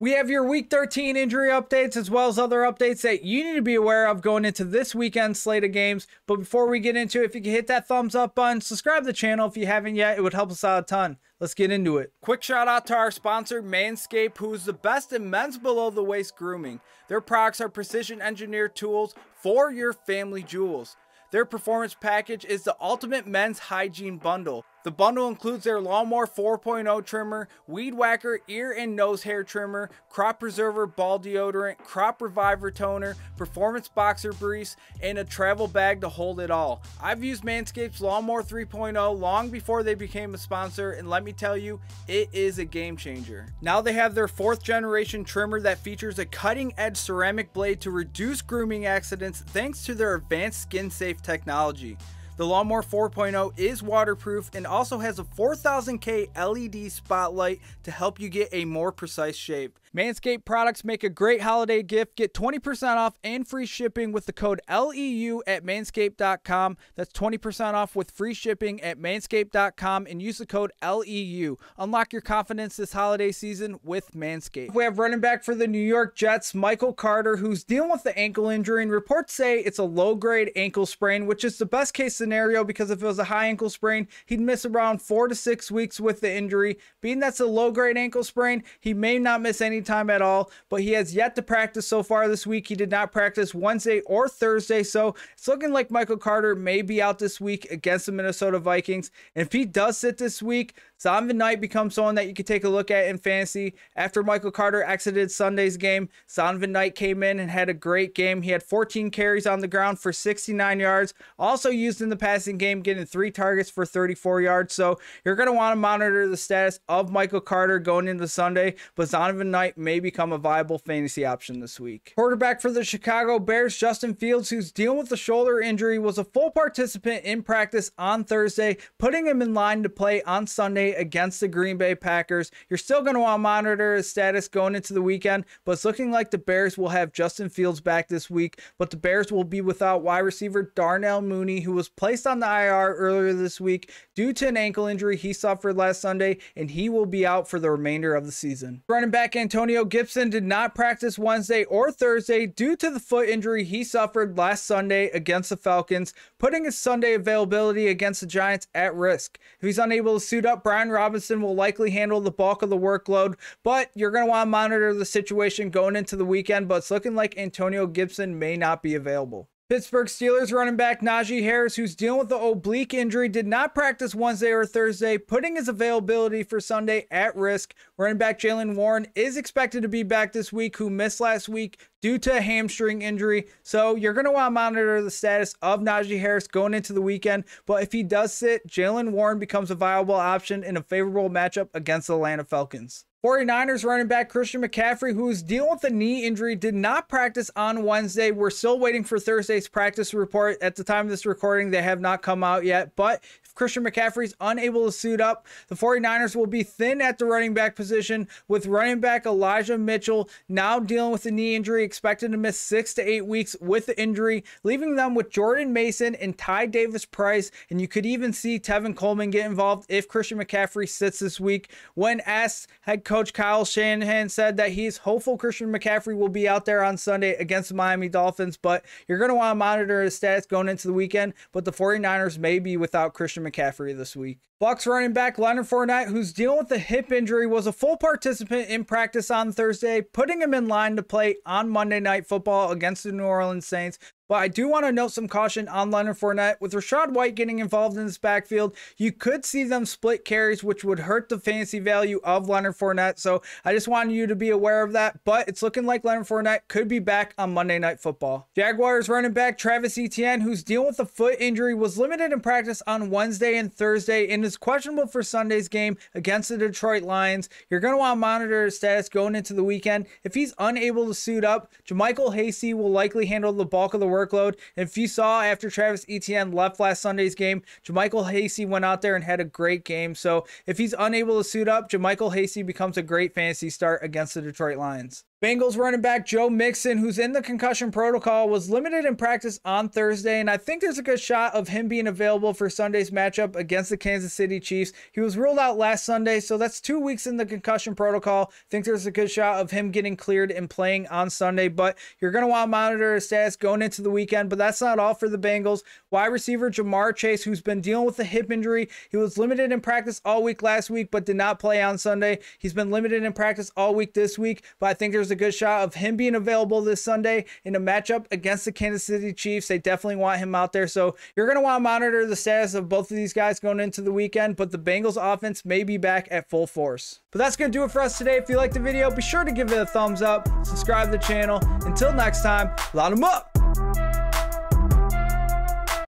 We have your Week 13 injury updates as well as other updates that you need to be aware of going into this weekend's slate of games. But before we get into it, if you can hit that thumbs up button, subscribe to the channel if you haven't yet, it would help us out a ton. Let's get into it. Quick shout out to our sponsor, Manscaped, who is the best in men's below the waist grooming. Their products are precision engineered tools for your family jewels. Their performance package is the ultimate men's hygiene bundle. The bundle includes their Lawnmower 4.0 trimmer, Weed Whacker ear and nose hair trimmer, Crop Preserver ball deodorant, Crop Reviver toner, Performance boxer briefs, and a travel bag to hold it all. I've used Manscaped's Lawnmower 3.0 long before they became a sponsor, and let me tell you, it is a game changer. Now they have their 4th generation trimmer that features a cutting edge ceramic blade to reduce grooming accidents thanks to their advanced skin safe technology. The Lawnmower 4.0 is waterproof and also has a 4000K LED spotlight to help you get a more precise shave. Manscaped products make a great holiday gift. Get 20% off and free shipping with the code LEU at manscaped.com. That's 20% off with free shipping at manscaped.com and use the code LEU. Unlock your confidence this holiday season with Manscaped. We have running back for the New York Jets, Michael Carter, who's dealing with the ankle injury, and reports say it's a low-grade ankle sprain, which is the best case scenario because if it was a high ankle sprain, he'd miss around 4 to 6 weeks with the injury. Being that's a low-grade ankle sprain, he may not miss any time at all, but he has yet to practice so far this week. He did not practice Wednesday or Thursday, so it's looking like Michael Carter may be out this week against the Minnesota Vikings. And if he does sit this week, Zonovan Knight becomes someone that you can take a look at in fantasy. After Michael Carter exited Sunday's game, Zonovan Knight came in and had a great game. He had 14 carries on the ground for 69 yards, also used in the passing game, getting 3 targets for 34 yards. So you're going to want to monitor the status of Michael Carter going into Sunday, but Zonovan Knight may become a viable fantasy option this week. Quarterback for the Chicago Bears, Justin Fields, who's dealing with a shoulder injury, was a full participant in practice on Thursday, putting him in line to play on Sunday against the Green Bay Packers. You're still going to want to monitor his status going into the weekend, but it's looking like the Bears will have Justin Fields back this week, but the Bears will be without wide receiver Darnell Mooney, who was placed on the IR earlier this week due to an ankle injury he suffered last Sunday, and he will be out for the remainder of the season. Running back Antonio Gibson did not practice Wednesday or Thursday due to the foot injury he suffered last Sunday against the Falcons, putting his Sunday availability against the Giants at risk. If he's unable to suit up, Brian Robinson will likely handle the bulk of the workload, but you're going to want to monitor the situation going into the weekend, but it's looking like Antonio Gibson may not be available. Pittsburgh Steelers running back Najee Harris, who's dealing with the oblique injury, did not practice Wednesday or Thursday, putting his availability for Sunday at risk. Running back Jaylen Warren is expected to be back this week, who missed last week due to a hamstring injury. So you're going to want to monitor the status of Najee Harris going into the weekend. But if he does sit, Jaylen Warren becomes a viable option in a favorable matchup against the Atlanta Falcons. 49ers running back Christian McCaffrey, who is dealing with a knee injury, did not practice on Wednesday. We're still waiting for Thursday's practice report. At the time of this recording, they have not come out yet. But if Christian McCaffrey is unable to suit up, the 49ers will be thin at the running back position, with running back Elijah Mitchell now dealing with a knee injury, expected to miss 6 to 8 weeks with the injury, leaving them with Jordan Mason and Ty Davis Price. And you could even see Tevin Coleman get involved if Christian McCaffrey sits this week. When asked, head coach Kyle Shanahan said that he's hopeful Christian McCaffrey will be out there on Sunday against the Miami Dolphins, but you're going to want to monitor his stats going into the weekend, but the 49ers may be without Christian McCaffrey this week. Bucs running back Leonard Fournette, who's dealing with a hip injury, was a full participant in practice on Thursday, putting him in line to play on Monday Night Football against the New Orleans Saints. But I do want to note some caution on Leonard Fournette. With Rachaad White getting involved in this backfield, you could see them split carries, which would hurt the fantasy value of Leonard Fournette. So I just wanted you to be aware of that. But it's looking like Leonard Fournette could be back on Monday Night Football. Jaguars running back Travis Etienne, who's dealing with a foot injury, was limited in practice on Wednesday and Thursday and is questionable for Sunday's game against the Detroit Lions. You're going to want to monitor his status going into the weekend. If he's unable to suit up, JaMycal Hasty will likely handle the bulk of the workload. And if you saw after Travis Etienne left last Sunday's game, JaMycal Hasty went out there and had a great game. So if he's unable to suit up, JaMycal Hasty becomes a great fantasy start against the Detroit Lions. Bengals running back Joe Mixon, who's in the concussion protocol, was limited in practice on Thursday, and I think there's a good shot of him being available for Sunday's matchup against the Kansas City Chiefs. He was ruled out last Sunday, so that's 2 weeks in the concussion protocol. I think there's a good shot of him getting cleared and playing on Sunday, but you're going to want to monitor his status going into the weekend. But that's not all for the Bengals. Wide receiver Jamar Chase, who's been dealing with a hip injury. He was limited in practice all week last week, but did not play on Sunday. He's been limited in practice all week this week, but I think there's a good shot of him being available this Sunday in a matchup against the Kansas City Chiefs. They definitely want him out there, so you're going to want to monitor the status of both of these guys going into the weekend, but the Bengals offense may be back at full force. But that's going to do it for us today. If you liked the video, be sure to give it a thumbs up, subscribe to the channel. Until next time, load 'em up!